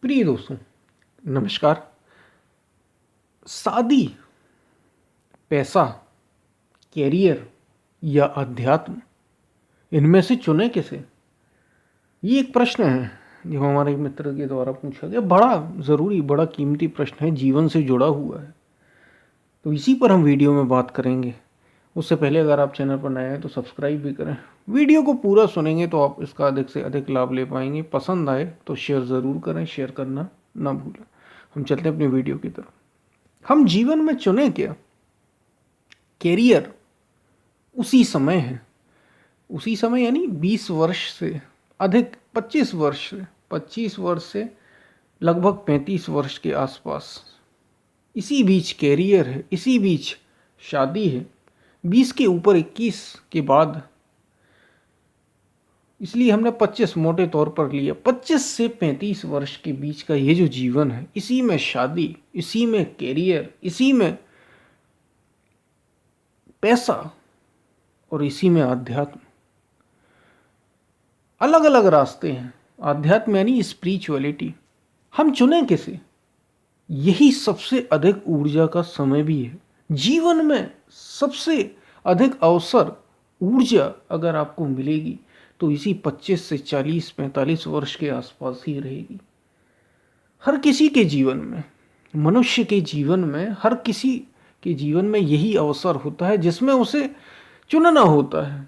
प्रिय दोस्तों, नमस्कार। शादी, पैसा, कैरियर या अध्यात्म, इनमें से चुने किसे? ये एक प्रश्न है जो हमारे एक मित्र के द्वारा पूछा गया। बड़ा ज़रूरी, बड़ा कीमती प्रश्न है, जीवन से जुड़ा हुआ है। तो इसी पर हम वीडियो में बात करेंगे। उससे पहले अगर आप चैनल पर नए हैं तो सब्सक्राइब भी करें। वीडियो को पूरा सुनेंगे तो आप इसका अधिक से अधिक लाभ ले पाएंगे। पसंद आए तो शेयर ज़रूर करें, शेयर करना ना भूलें। हम चलते हैं अपनी वीडियो की तरफ। हम जीवन में चुने क्या? कैरियर उसी समय है, उसी समय यानी 20 वर्ष से अधिक, 25 वर्ष से लगभग 35 वर्ष के आसपास। इसी बीच कैरियर है, इसी बीच शादी है। 20 के ऊपर 21 के बाद, इसलिए हमने 25 मोटे तौर पर लिया। 25 से 35 वर्ष के बीच का ये जो जीवन है, इसी में शादी, इसी में कैरियर, इसी में पैसा और इसी में अध्यात्म। अलग अलग रास्ते हैं। अध्यात्म यानी स्पिरिचुअलिटी। हम चुने किसे? यही सबसे अधिक ऊर्जा का समय भी है। जीवन में सबसे अधिक अवसर, ऊर्जा अगर आपको मिलेगी तो इसी 25 से 40-45 वर्ष के आसपास ही रहेगी। हर किसी के जीवन में, मनुष्य के जीवन में, हर किसी के जीवन में यही अवसर होता है जिसमें उसे चुनना होता है।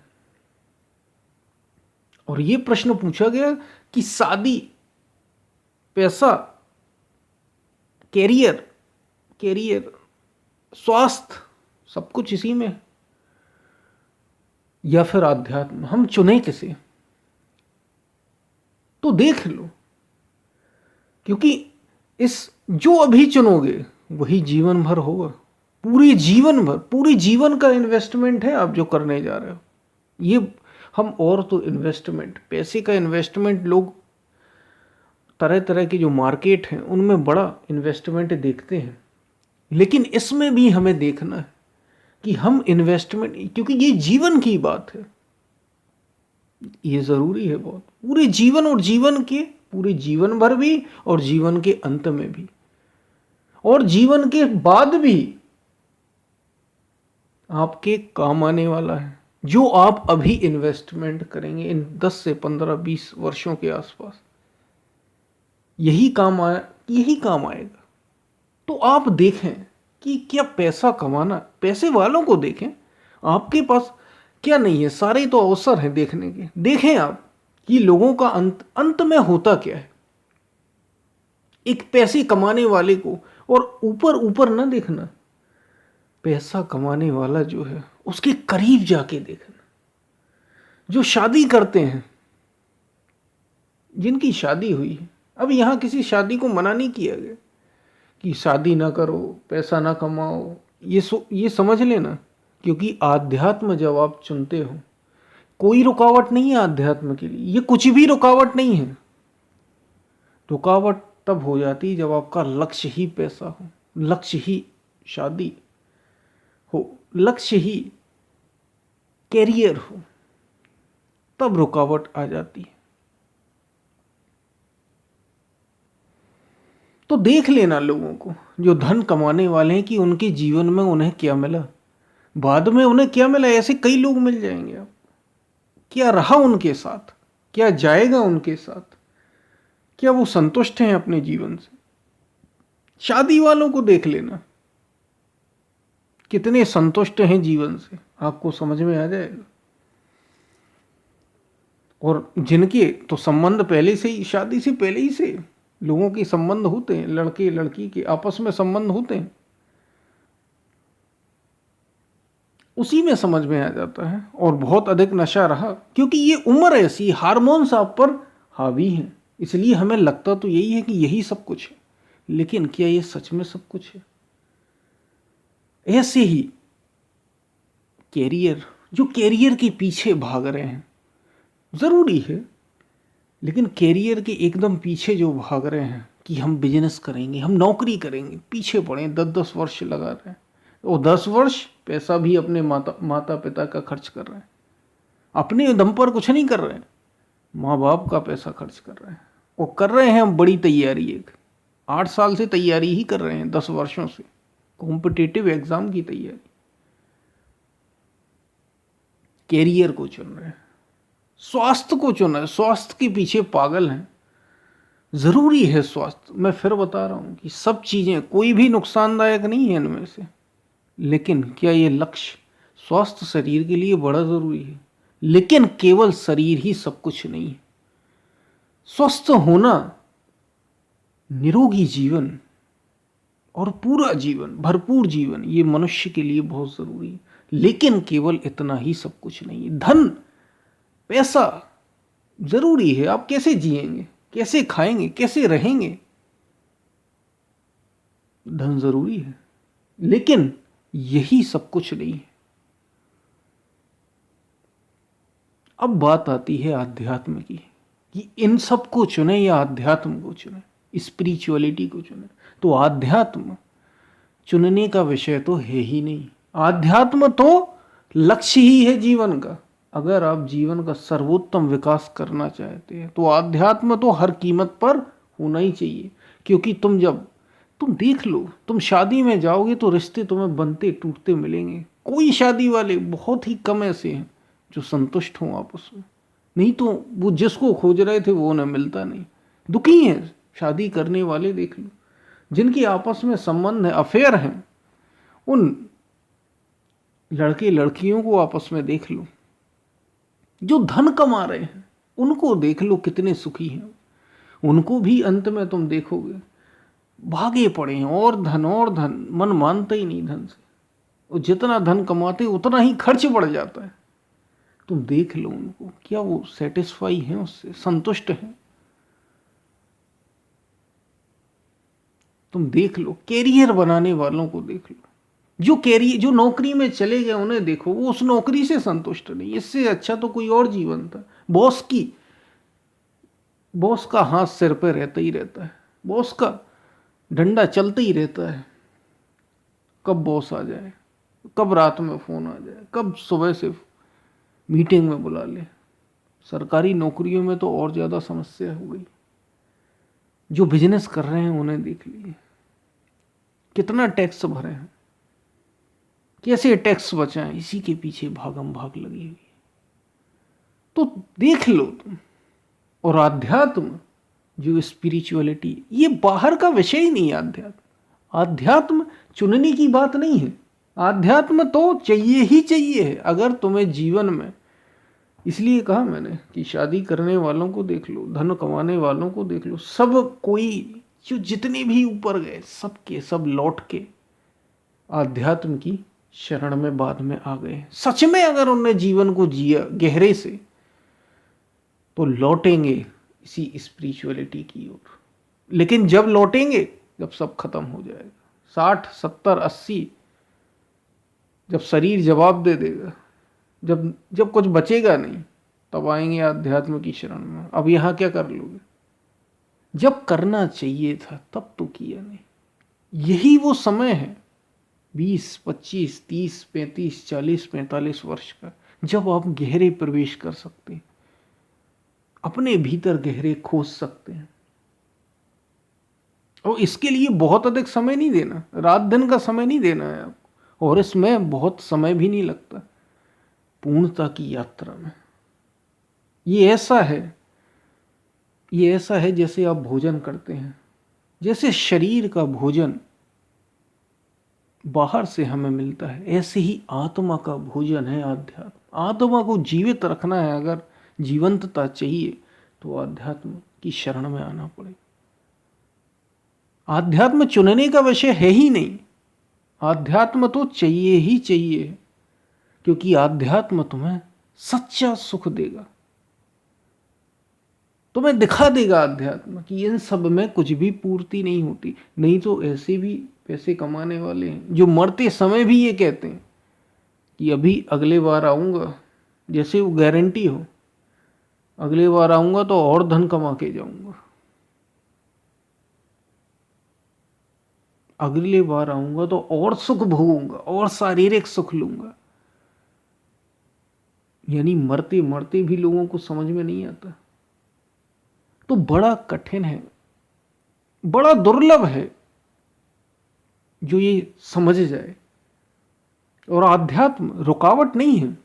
और ये प्रश्न पूछा गया कि शादी, पैसा, कैरियर, स्वास्थ्य, सब कुछ इसी में, या फिर आध्यात्म, हम चुने किसे? तो देख लो, क्योंकि इस जो अभी चुनोगे वही जीवन भर होगा। पूरे जीवन भर, पूरे जीवन का इन्वेस्टमेंट है आप जो करने जा रहे हो। ये हम, और तो इन्वेस्टमेंट, पैसे का इन्वेस्टमेंट, लोग तरह तरह की जो मार्केट हैं उनमें बड़ा इन्वेस्टमेंट देखते हैं, लेकिन इसमें भी हमें देखना है कि हम इन्वेस्टमेंट, क्योंकि ये जीवन की बात है, ये ज़रूरी है बहुत। पूरे जीवन, और जीवन के पूरे जीवन भर भी, और जीवन के अंत में भी, और जीवन के बाद भी आपके काम आने वाला है। जो आप अभी इन्वेस्टमेंट करेंगे इन 10 से 15-20 वर्षों के आसपास, यही काम आएगा। तो आप देखें कि क्या पैसा कमाना, पैसे वालों को देखें, आपके पास क्या नहीं है, सारे तो अवसर हैं देखने के। देखें आप कि लोगों का अंत में होता क्या है। एक पैसे कमाने वाले को, और ऊपर ऊपर ना देखना, पैसा कमाने वाला जो है उसके करीब जाके देखना। जो शादी करते हैं, जिनकी शादी हुई है, अब यहाँ किसी शादी को मना नहीं किया गया कि शादी ना करो, पैसा ना कमाओ, ये समझ लेना। क्योंकि आध्यात्म जब आप चुनते हो, कोई रुकावट नहीं है आध्यात्म के लिए। ये कुछ भी रुकावट नहीं है। रुकावट तब हो जाती है जब आपका लक्ष्य ही पैसा हो, लक्ष्य ही शादी हो, लक्ष्य ही कैरियर हो, तब रुकावट आ जाती है। तो देख लेना लोगों को जो धन कमाने वाले हैं कि उनके जीवन में उन्हें क्या मिला, बाद में उन्हें क्या मिला। ऐसे कई लोग मिल जाएंगे। आप क्या रहा उनके साथ, क्या जाएगा उनके साथ, क्या वो संतुष्ट हैं अपने जीवन से। शादी वालों को देख लेना, कितने संतुष्ट हैं जीवन से, आपको समझ में आ जाएगा। और जिनके तो संबंध पहले से ही, शादी से पहले ही से लोगों के संबंध होते हैं, लड़के लड़की के आपस में संबंध होते हैं, उसी में समझ में आ जाता है। और बहुत अधिक नशा रहा, क्योंकि ये उम्र ऐसी, हार्मोन्स आप पर हावी हैं, इसलिए हमें लगता तो यही है कि यही सब कुछ है। लेकिन क्या ये सच में सब कुछ है? ऐसे ही कैरियर, जो कैरियर के पीछे भाग रहे हैं, ज़रूरी है, लेकिन कैरियर के एकदम पीछे जो भाग रहे हैं कि हम बिजनेस करेंगे, हम नौकरी करेंगे, पीछे पड़े 10-10 वर्ष लगा रहे हैं। वो 10 वर्ष पैसा भी अपने माता पिता का खर्च कर रहे हैं, अपने दम पर कुछ नहीं कर रहे हैं, माँ बाप का पैसा खर्च कर रहे हैं। वो कर रहे हैं हम बड़ी तैयारी, एक 8 साल से तैयारी ही कर रहे हैं, 10 वर्षों से कॉम्पिटिटिव एग्जाम की तैयारी, कैरियर को चुन रहे हैं, स्वास्थ्य को चुन रहे हैं, स्वास्थ्य के पीछे पागल हैं। जरूरी है स्वास्थ्य, मैं फिर बता रहा हूं कि सब चीजें कोई भी नुकसानदायक नहीं है इनमें से, लेकिन क्या ये लक्ष्य स्वास्थ्य शरीर के लिए बड़ा जरूरी है, लेकिन केवल शरीर ही सब कुछ नहीं है। स्वस्थ होना, निरोगी जीवन और पूरा जीवन, भरपूर जीवन, ये मनुष्य के लिए बहुत जरूरी है, लेकिन केवल इतना ही सब कुछ नहीं है। धन पैसा जरूरी है, आप कैसे जिएंगे, कैसे खाएंगे, कैसे रहेंगे, धन जरूरी है, लेकिन यही सब कुछ नहीं है। अब बात आती है आध्यात्म की, कि इन सब को चुने या आध्यात्म को चुने, स्पिरिचुअलिटी को चुने। तो आध्यात्म चुनने का विषय तो है ही नहीं, आध्यात्म तो लक्ष्य ही है जीवन का। अगर आप जीवन का सर्वोत्तम विकास करना चाहते हैं तो आध्यात्म तो हर कीमत पर होना ही चाहिए। क्योंकि तुम देख लो, तुम शादी में जाओगे तो रिश्ते तुम्हें बनते टूटते मिलेंगे। कोई शादी वाले बहुत ही कम ऐसे हैं जो संतुष्ट हों आपस में, नहीं तो वो जिसको खोज रहे थे वो उन्हें मिलता नहीं। दुखी हैं शादी करने वाले, देख लो जिनकी आपस में संबंध है, अफेयर हैं, उन लड़के लड़कियों को आपस में देख लो। जो धन कमा रहे हैं उनको देख लो कितने सुखी हैं, उनको भी अंत में तुम देखोगे भागे पड़े हैं, और धन, मन मानता ही नहीं धन से। और जितना धन कमाते उतना ही खर्च बढ़ जाता है। तुम देख लो उनको, क्या वो सेटिस्फाई हैं, उससे संतुष्ट हैं? तुम देख लो कैरियर बनाने वालों को, देख लो जो नौकरी में चले गए उन्हें देखो, वो उस नौकरी से संतुष्ट नहीं। इससे अच्छा तो कोई और जीवन था। बॉस का हाथ सिर पे रहता ही रहता है, बॉस का डंडा चलता ही रहता है। कब बॉस आ जाए, कब रात में फोन आ जाए, कब सुबह से मीटिंग में बुला ले। सरकारी नौकरियों में तो और ज्यादा समस्या हो गई। जो बिजनेस कर रहे हैं उन्हें देख लीजिए, कितना टैक्स भरे हैं, कैसे टैक्स बचाएं, इसी के पीछे भागम भाग लगी हुई है। तो देख लो तुम। और आध्यात्म, जो स्पिरिचुअलिटी, ये बाहर का विषय ही नहीं है। आध्यात्म चुनने की बात नहीं है, आध्यात्म तो चाहिए ही चाहिए है अगर तुम्हें जीवन में। इसलिए कहा मैंने कि शादी करने वालों को देख लो, धन कमाने वालों को देख लो, सब कोई जो जितने भी ऊपर गए सब लौट के आध्यात्म की शरण में बाद में आ गए। सच में अगर उन्होंने जीवन को जिया गहरे से तो लौटेंगे इसी स्पिरिचुअलिटी की ओर। लेकिन जब लौटेंगे जब सब खत्म हो जाएगा, 60 70 80, जब शरीर जवाब दे देगा, जब कुछ बचेगा नहीं, तब आएंगे आध्यात्म की शरण में। अब यहां क्या कर लोगे? जब करना चाहिए था तब तो किया नहीं। यही वो समय है 20 25 30 35 40 45 वर्ष का, जब आप गहरे प्रवेश कर सकते हैं, अपने भीतर गहरे खोज सकते हैं। और इसके लिए बहुत अधिक समय नहीं देना, रात दिन का समय नहीं देना है आपको, और इसमें बहुत समय भी नहीं लगता पूर्णता की यात्रा में। ये ऐसा है जैसे आप भोजन करते हैं। जैसे शरीर का भोजन बाहर से हमें मिलता है, ऐसे ही आत्मा का भोजन है आध्यात्म। आत्मा को जीवित रखना है, अगर जीवंतता चाहिए तो आध्यात्म की शरण में आना पड़ेगा। आध्यात्म चुनने का विषय है ही नहीं, आध्यात्म तो चाहिए ही चाहिए, क्योंकि आध्यात्म तुम्हें सच्चा सुख देगा, तुम्हें दिखा देगा अध्यात्म कि इन सब में कुछ भी पूर्ति नहीं होती। नहीं तो ऐसे भी पैसे कमाने वाले हैं जो मरते समय भी ये कहते हैं कि अभी अगले बार आऊँगा, जैसे वो गारंटी हो, अगले बार आऊँगा तो और धन कमा के जाऊँगा, अगले बार आऊँगा तो और सुख भोगूंगा और शारीरिक सुख लूँगा। यानी मरते मरते भी लोगों को समझ में नहीं आता तो बड़ा कठिन है, बड़ा दुर्लभ है जो ये समझ जाए। और आध्यात्म रुकावट नहीं है।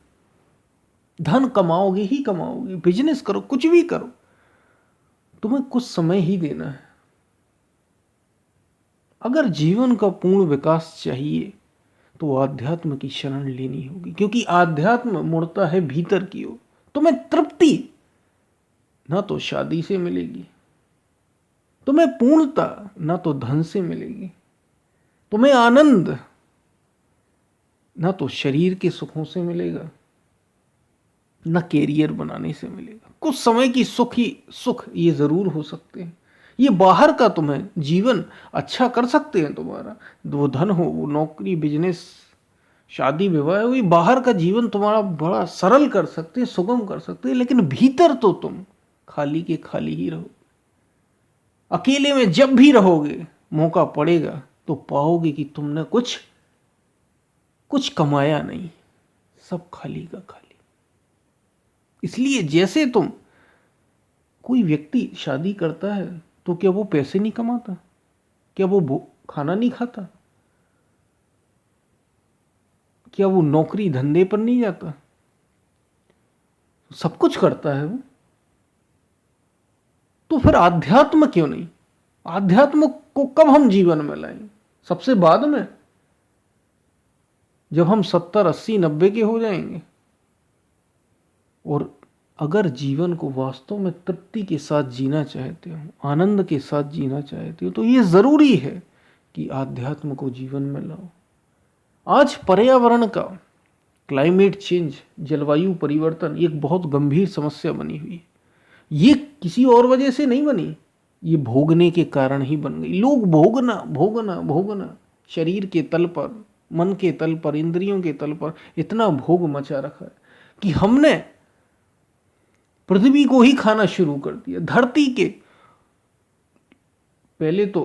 धन कमाओगे ही कमाओगे, बिजनेस करो, कुछ भी करो, तुम्हें कुछ समय ही देना है। अगर जीवन का पूर्ण विकास चाहिए तो आध्यात्म की शरण लेनी होगी, क्योंकि आध्यात्म मुड़ता है भीतर की ओर। तुम्हें तृप्ति ना तो शादी से मिलेगी, तुम्हें पूर्णता ना तो धन से मिलेगी, तुम्हें आनंद ना तो शरीर के सुखों से मिलेगा, न कैरियर बनाने से मिलेगा। कुछ समय की सुख ही सुख ये जरूर हो सकते हैं, ये बाहर का तुम्हें जीवन अच्छा कर सकते हैं। तुम्हारा वो धन हो, वो नौकरी, बिजनेस, शादी विवाह हो, ये बाहर का जीवन तुम्हारा बड़ा सरल कर सकते हैं, सुगम कर सकते हैं, लेकिन भीतर तो तुम खाली के खाली ही रहो। अकेले में जब भी रहोगे, मौका पड़ेगा तो पाओगे कि तुमने कुछ कमाया नहीं, सब खाली का खाली। इसलिए जैसे कोई व्यक्ति शादी करता है तो क्या वो पैसे नहीं कमाता? क्या वो खाना नहीं खाता? क्या वो नौकरी धंधे पर नहीं जाता? सब कुछ करता है वो। तो फिर आध्यात्म क्यों नहीं? आध्यात्म को कब हम जीवन में लाएं? सबसे बाद में, जब हम 70, 80, 90 के हो जाएंगे। और अगर जीवन को वास्तव में तृप्ति के साथ जीना चाहते हो, आनंद के साथ जीना चाहते हो, तो ये जरूरी है कि आध्यात्म को जीवन में लाओ। आज पर्यावरण का, क्लाइमेट चेंज, जलवायु परिवर्तन एक बहुत गंभीर समस्या बनी हुई है। ये किसी और वजह से नहीं बनी, ये भोगने के कारण ही बन गई। लोग भोगना भोगना भोगना, शरीर के तल पर, मन के तल पर, इंद्रियों के तल पर इतना भोग मचा रखा है कि हमने पृथ्वी को ही खाना शुरू कर दिया। धरती के पहले तो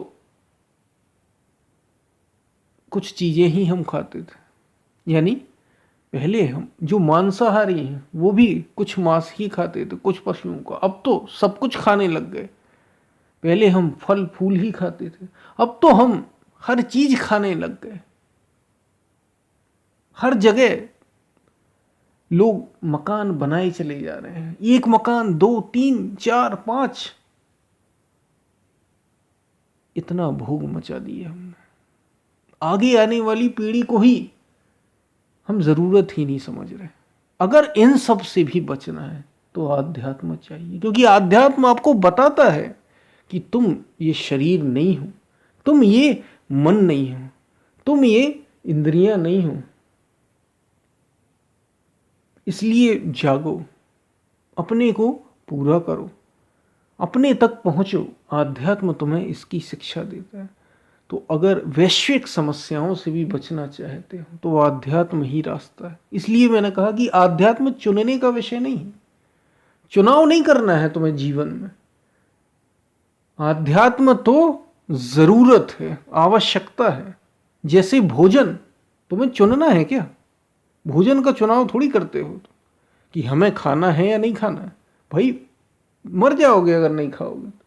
कुछ चीजें ही हम खाते थे, यानी पहले हम जो मांसाहारी हैं वो भी कुछ मांस ही खाते थे, कुछ पशुओं का। अब तो सब कुछ खाने लग गए। पहले हम फल फूल ही खाते थे, अब तो हम हर चीज खाने लग गए। हर जगह लोग मकान बनाए चले जा रहे हैं, एक मकान, 2, 3, 4, 5। इतना भोग मचा दिया हमने, आगे आने वाली पीढ़ी को ही हम जरूरत ही नहीं समझ रहे। अगर इन सब से भी बचना है तो आध्यात्म चाहिए, क्योंकि आध्यात्म आपको बताता है कि तुम ये शरीर नहीं हो, तुम ये मन नहीं हो, तुम ये इंद्रियां नहीं हो। इसलिए जागो, अपने को पूरा करो, अपने तक पहुंचो। आध्यात्म तुम्हें इसकी शिक्षा देता है। तो अगर वैश्विक समस्याओं से भी बचना चाहते हो तो आध्यात्म ही रास्ता है। इसलिए मैंने कहा कि आध्यात्म चुनने का विषय नहीं है, चुनाव नहीं करना है तुम्हें जीवन में। आध्यात्म तो जरूरत है, आवश्यकता है। जैसे भोजन तुम्हें चुनना है क्या? भोजन का चुनाव थोड़ी करते हो कि हमें खाना है या नहीं खाना है। भाई मर जाओगे अगर नहीं खाओगे तो।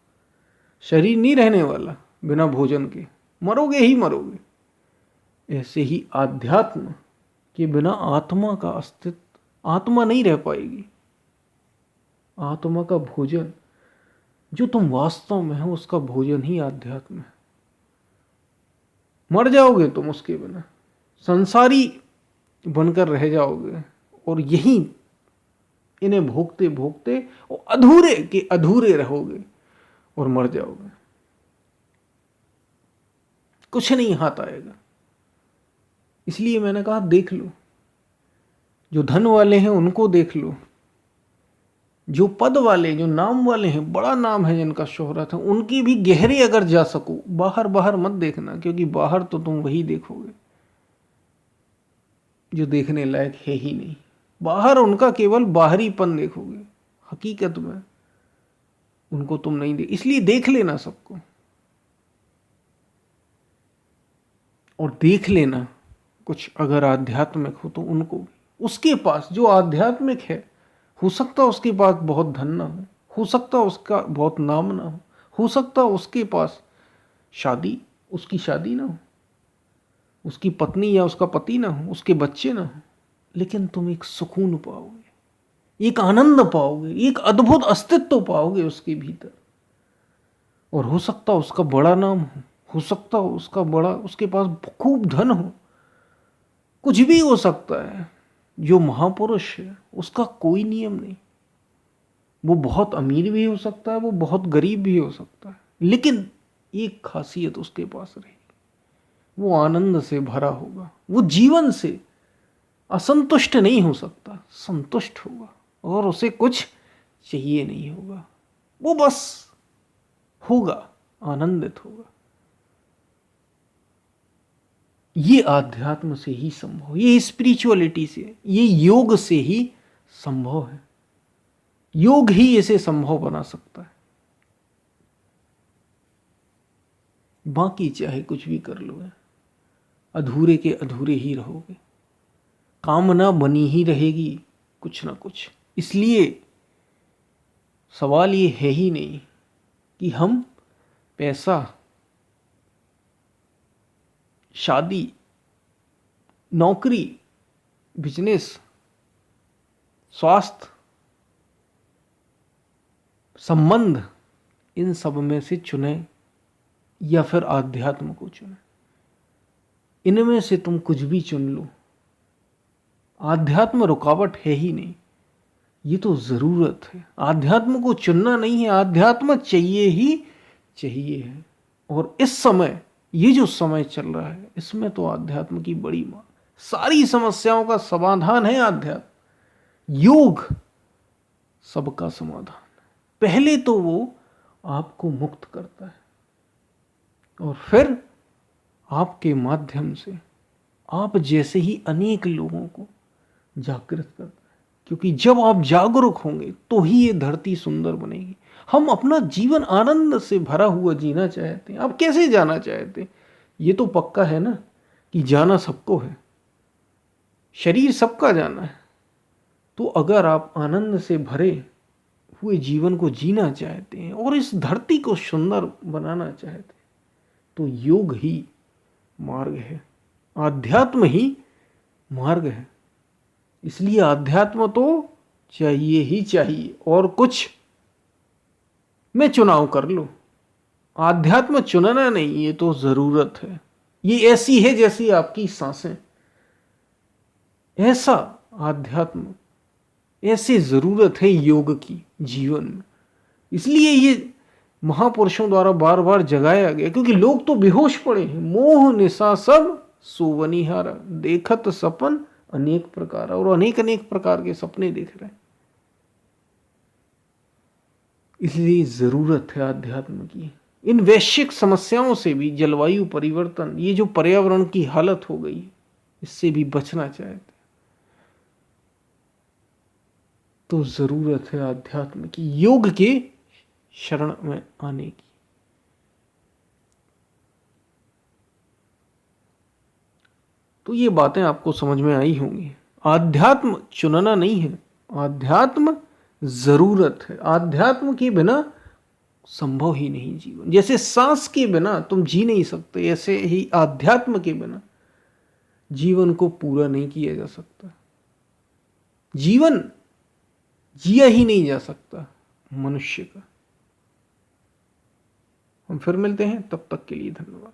शरीर नहीं रहने वाला बिना भोजन के, मरोगे ही मरोगे। ऐसे ही आध्यात्म के बिना आत्मा का अस्तित्व, आत्मा नहीं रह पाएगी। आत्मा का भोजन जो तुम वास्तव में हो, उसका भोजन ही आध्यात्म है। मर जाओगे तुम उसके बिना, संसारी बनकर रह जाओगे, और यहीं इन्हें भोगते भोगते और अधूरे के अधूरे रहोगे और मर जाओगे। कुछ नहीं हाथ आएगा। इसलिए मैंने कहा देख लो, जो धन वाले हैं उनको देख लो, जो पद वाले, जो नाम वाले हैं, बड़ा नाम है जिनका शोहरत है, उनकी भी गहरे अगर जा सको। बाहर बाहर मत देखना, क्योंकि बाहर तो तुम वही देखोगे जो देखने लायक है ही नहीं। बाहर उनका केवल बाहरीपन देखोगे, हकीकत में उनको तुम नहीं देख। इसलिए देख लेना सबको, और देख लेना कुछ अगर आध्यात्मिक हो तो उनको भी। उसके पास जो आध्यात्मिक है, हो सकता है उसके पास बहुत धन ना हो, हो सकता है उसका बहुत नाम ना हो सकता है उसके पास उसकी शादी ना हो, उसकी पत्नी या उसका पति ना हो, उसके बच्चे ना हो, लेकिन तुम एक सुकून पाओगे, एक आनंद पाओगे, एक अद्भुत अस्तित्व पाओगे उसके भीतर। और हो सकता है उसका बड़ा नाम हो सकता है उसके पास खूब धन हो, कुछ भी हो सकता है। जो महापुरुष है उसका कोई नियम नहीं, वो बहुत अमीर भी हो सकता है, वो बहुत गरीब भी हो सकता है, लेकिन एक खासियत उसके पास रहेगी, वो आनंद से भरा होगा, वो जीवन से असंतुष्ट नहीं हो सकता, संतुष्ट होगा, और उसे कुछ चाहिए नहीं होगा, वो बस होगा, आनंदित होगा। ये आध्यात्म से ही संभव, ये स्पिरिचुअलिटी से, ये योग से ही संभव है। योग ही इसे संभव बना सकता है। बाकी चाहे कुछ भी कर लो, अधूरे के अधूरे ही रहोगे, कामना बनी ही रहेगी कुछ ना कुछ। इसलिए सवाल ये है ही नहीं कि हम पैसा, शादी, नौकरी, बिजनेस, स्वास्थ्य, संबंध, इन सब में से चुने या फिर आध्यात्म को चुने। इनमें से तुम कुछ भी चुन लो, आध्यात्म रुकावट है ही नहीं, ये तो जरूरत है। आध्यात्म को चुनना नहीं है, आध्यात्म चाहिए ही चाहिए है। और इस समय, ये जो समय चल रहा है, इसमें तो आध्यात्म की बड़ी मांग, सारी समस्याओं का समाधान है आध्यात्म। योग सबका समाधान। पहले तो वो आपको मुक्त करता है और फिर आपके माध्यम से आप जैसे ही अनेक लोगों को जागृत करता है। क्योंकि जब आप जागरूक होंगे तो ही ये धरती सुंदर बनेगी। हम अपना जीवन आनंद से भरा हुआ जीना चाहते हैं। आप कैसे जाना चाहते हैं? ये तो पक्का है ना कि जाना सबको है, शरीर सबका जाना है। तो अगर आप आनंद से भरे हुए जीवन को जीना चाहते हैं और इस धरती को सुंदर बनाना चाहते हैं, तो योग ही मार्ग है, आध्यात्म ही मार्ग है। इसलिए आध्यात्म तो चाहिए ही चाहिए, और कुछ में चुनाव कर लो। आध्यात्म चुनना नहीं, ये तो जरूरत है। ये ऐसी है जैसी आपकी सांसें, ऐसा आध्यात्म, ऐसी जरूरत है योग की जीवन में। इसलिए ये महापुरुषों द्वारा बार बार जगाया गया, क्योंकि लोग तो बेहोश पड़े हैं। मोह निशा सब सुवनिहारा, देखत सपन अनेक प्रकार, और अनेक अनेक प्रकार के सपने देख रहे हैं। इसलिए जरूरत है आध्यात्म की। इन वैश्विक समस्याओं से भी, जलवायु परिवर्तन, ये जो पर्यावरण की हालत हो गई, इससे भी बचना चाहते, तो जरूरत है आध्यात्म की, योग के शरण में आने की। तो ये बातें आपको समझ में आई होंगी। आध्यात्म चुनना नहीं है, आध्यात्म जरूरत है। आध्यात्म के बिना संभव ही नहीं जीवन। जैसे सांस के बिना तुम जी नहीं सकते, ऐसे ही आध्यात्म के बिना जीवन को पूरा नहीं किया जा सकता। जीवन जिया ही नहीं जा सकता मनुष्य का। हम फिर मिलते हैं, तब तक के लिए धन्यवाद।